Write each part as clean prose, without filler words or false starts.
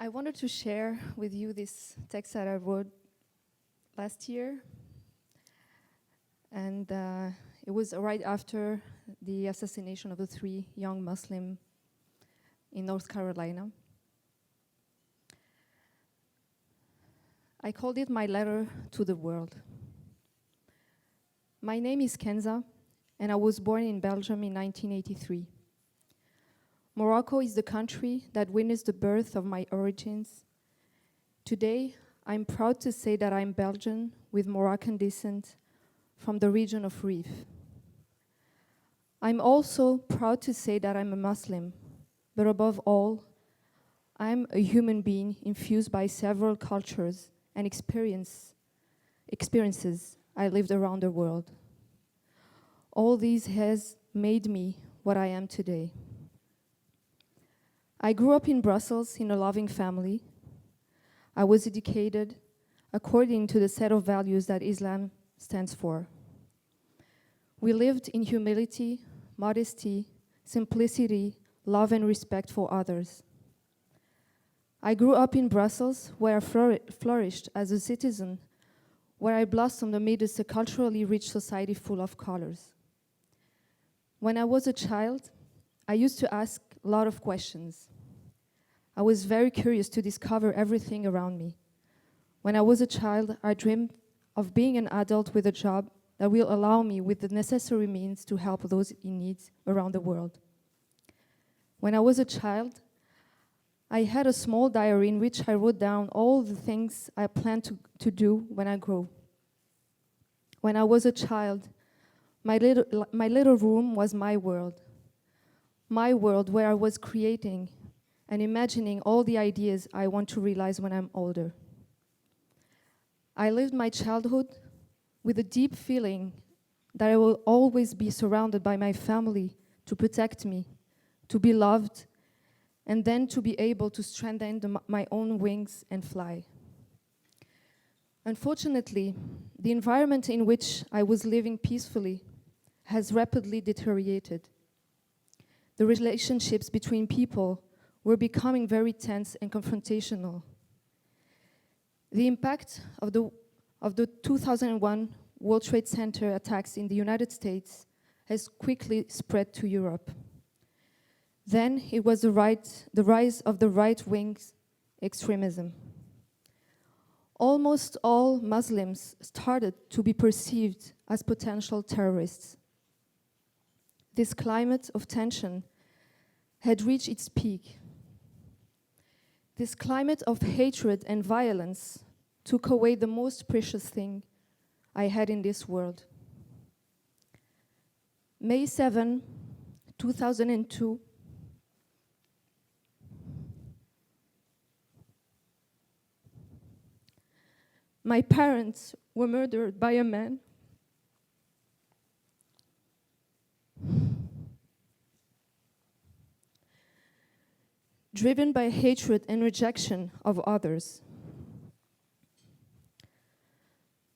I wanted to share with you this text that I wrote last year. And it was right after the assassination of the 3 young Muslims in North Carolina. I called it my letter to the world. My name is Kenza, and I was born in Belgium in 1983. Morocco is the country that witnessed the birth of my origins. Today, I'm proud to say that I'm Belgian with Moroccan descent from the region of Rif. I'm also proud to say that I'm a Muslim, but above all, I'm a human being infused by several cultures and experiences I lived around the world. All these has made me what I am today. I grew up in Brussels in a loving family. I was educated according to the set of values that Islam stands for. We lived in humility, modesty, simplicity, love and respect for others. I grew up in Brussels, where I flourished as a citizen, where I blossomed amidst a culturally rich society full of colors. When I was a child, I used to ask a lot of questions. I was very curious to discover everything around me. When I was a child, I dreamed of being an adult with a job that will allow me with the necessary means to help those in need around the world. When I was a child, I had a small diary in which I wrote down all the things I planned to do when I grow. When I was a child, my little room was my world where I was creating and imagining all the ideas I want to realize when I'm older. I lived my childhood with a deep feeling that I will always be surrounded by my family to protect me, to be loved, and then to be able to strengthen my own wings and fly. Unfortunately, the environment in which I was living peacefully has rapidly deteriorated. The relationships between people were becoming very tense and confrontational. The impact of the 2001 World Trade Center attacks in the United States has quickly spread to Europe. Then it was the rise of the right-wing extremism. Almost all Muslims started to be perceived as potential terrorists. This climate of tension had reached its peak. This climate of hatred and violence took away the most precious thing I had in this world. May 7, 2002, my parents were murdered by a man driven by hatred and rejection of others.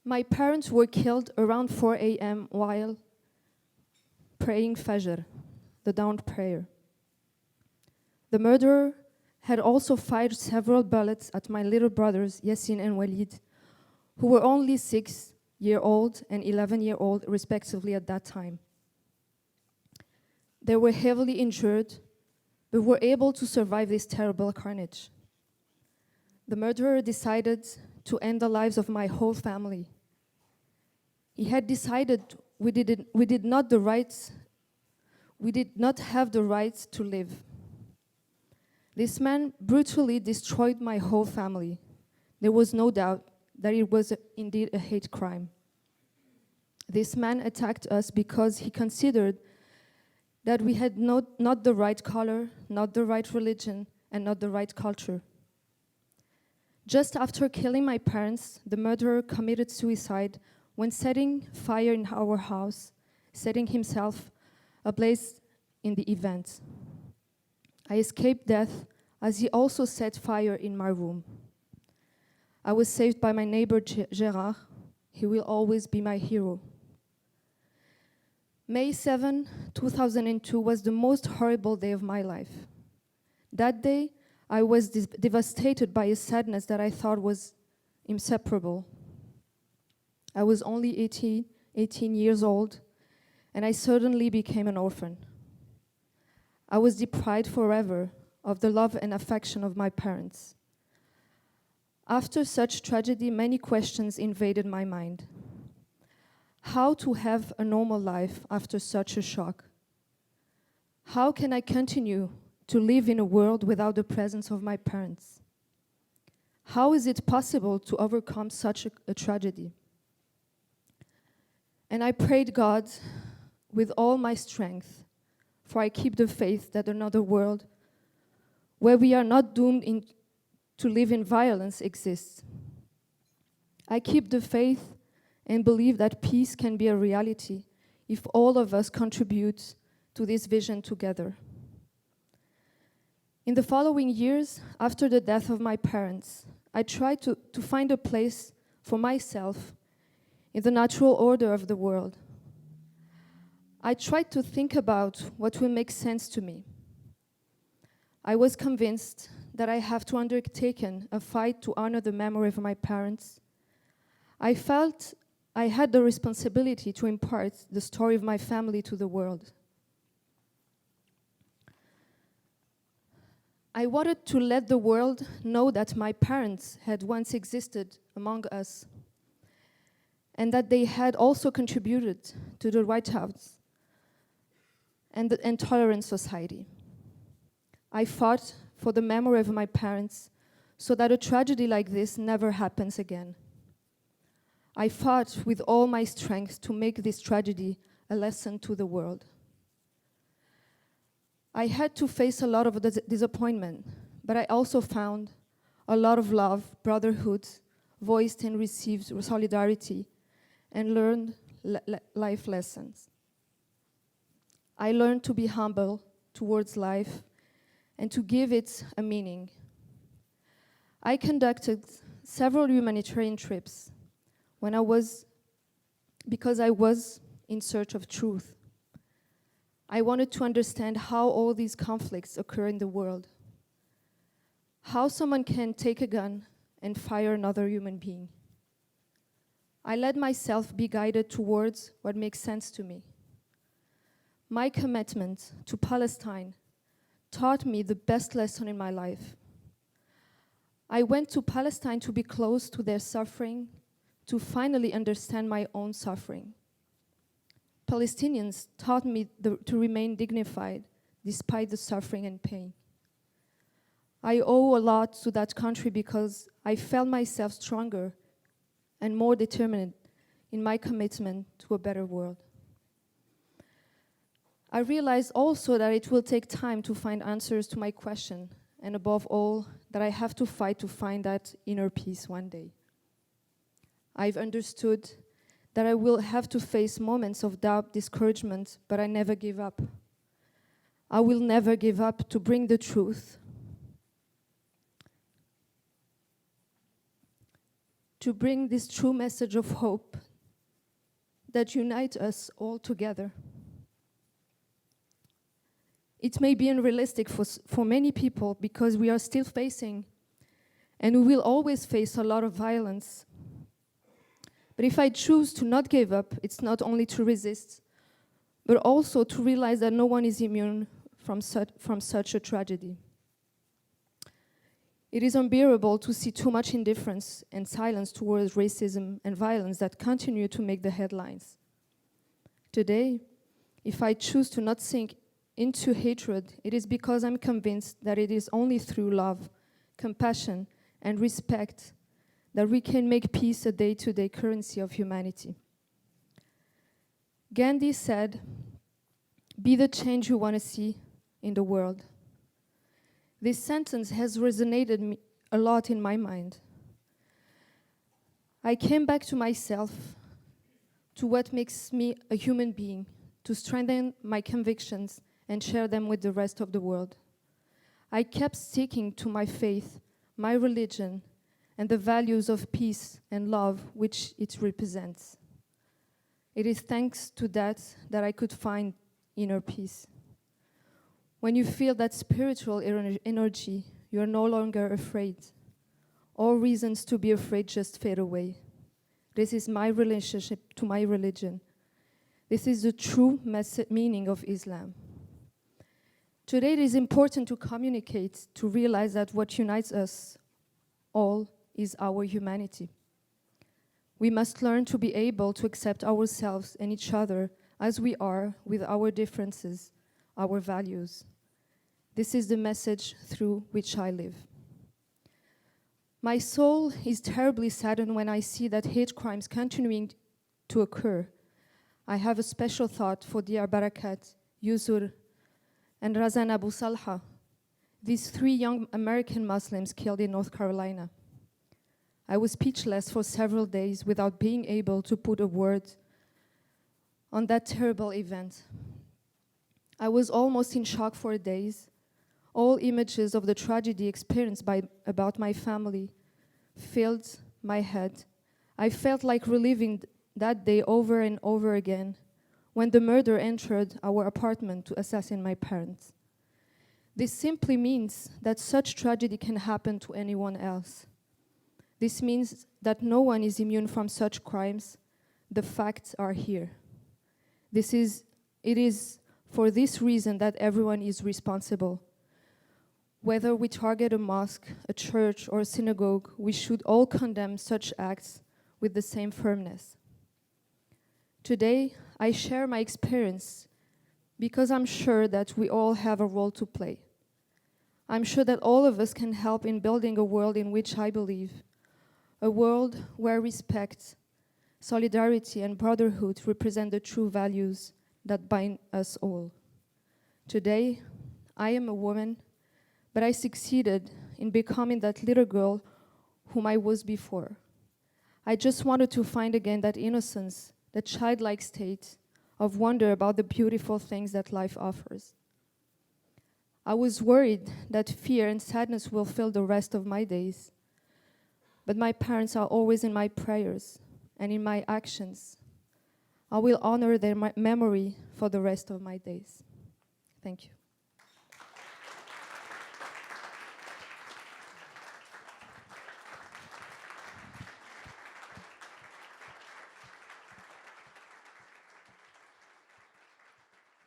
My parents were killed around 4 a.m. while praying Fajr, the dawn prayer. The murderer had also fired several bullets at my little brothers, Yassine and Walid, who were only 6-year-old and 11-year-old respectively at that time. They were heavily injured, but were able to survive this terrible carnage. The murderer decided to end the lives of my whole family. He had decided we did not have the right to live. This man brutally destroyed my whole family. There was no doubt that it was indeed a hate crime. This man attacked us because he considered that we had not the right color, not the right religion, and not the right culture. Just after killing my parents, the murderer committed suicide when setting fire in our house, setting himself ablaze in the event. I escaped death as he also set fire in my room. I was saved by my neighbor Gérard. He will always be my hero. May 7, 2002 was the most horrible day of my life. That day, I was devastated by a sadness that I thought was inseparable. I was only 18 years old, and I suddenly became an orphan. I was deprived forever of the love and affection of my parents. After such tragedy, many questions invaded my mind. How to have a normal life after such a shock? How can I continue to live in a world without the presence of my parents? How is it possible to overcome such a tragedy? And I prayed God with all my strength, for I keep the faith that another world where we are not doomed to live in violence exists. I keep the faith and believe that peace can be a reality if all of us contribute to this vision together. In the following years, after the death of my parents, I tried to find a place for myself in the natural order of the world. I tried to think about what will make sense to me. I was convinced that I have to undertake a fight to honor the memory of my parents. I felt I had the responsibility to impart the story of my family to the world. I wanted to let the world know that my parents had once existed among us and that they had also contributed to the White House and the intolerant society. I fought for the memory of my parents so that a tragedy like this never happens again. I fought with all my strength to make this tragedy a lesson to the world. I had to face a lot of disappointment, but I also found a lot of love, brotherhood, voiced and received solidarity, and learned life lessons. I learned to be humble towards life and to give it a meaning. I conducted several humanitarian trips because I was in search of truth. I wanted to understand how all these conflicts occur in the world, how someone can take a gun and fire another human being. I let myself be guided towards what makes sense to me. My commitment to Palestine taught me the best lesson in my life. I went to Palestine to be close to their suffering, to finally understand my own suffering. Palestinians taught me to remain dignified despite the suffering and pain. I owe a lot to that country because I felt myself stronger and more determined in my commitment to a better world. I realized also that it will take time to find answers to my question, and above all, that I have to fight to find that inner peace one day. I've understood that I will have to face moments of doubt, discouragement, but I never give up. I will never give up to bring the truth, to bring this true message of hope that unites us all together. It may be unrealistic for many people because we are still facing, and we will always face, a lot of violence. But if I choose to not give up, it's not only to resist, but also to realize that no one is immune from such a tragedy. It is unbearable to see too much indifference and silence towards racism and violence that continue to make the headlines. Today, if I choose to not sink into hatred, it is because I'm convinced that it is only through love, compassion, and respect that we can make peace a day-to-day currency of humanity. Gandhi said, "Be the change you want to see in the world." This sentence has resonated a lot in my mind. I came back to myself, to what makes me a human being, to strengthen my convictions and share them with the rest of the world. I kept sticking to my faith, my religion, and the values of peace and love which it represents. It is thanks to that I could find inner peace. When you feel that spiritual energy, you're no longer afraid. All reasons to be afraid just fade away. This is my relationship to my religion. This is the true meaning of Islam. Today it is important to communicate, to realize that what unites us all is our humanity. We must learn to be able to accept ourselves and each other as we are, with our differences, our values. This is the message through which I live. My soul is terribly saddened when I see that hate crimes continuing to occur. I have a special thought for Diyar Barakat, Yusur, and Razan Abu Salha, these 3 young American Muslims killed in North Carolina. I was speechless for several days without being able to put a word on that terrible event. I was almost in shock for days. All images of the tragedy experienced about my family filled my head. I felt like reliving that day over and over again when the murderer entered our apartment to assassinate my parents. This simply means that such tragedy can happen to anyone else. This means that no one is immune from such crimes. The facts are here. It is for this reason that everyone is responsible. Whether we target a mosque, a church, or a synagogue, we should all condemn such acts with the same firmness. Today, I share my experience because I'm sure that we all have a role to play. I'm sure that all of us can help in building a world in which I believe, a world where respect, solidarity, and brotherhood represent the true values that bind us all. Today, I am a woman, but I succeeded in becoming that little girl whom I was before. I just wanted to find again that innocence, that childlike state of wonder about the beautiful things that life offers. I was worried that fear and sadness will fill the rest of my days. But my parents are always in my prayers and in my actions. I will honor their memory for the rest of my days. Thank you.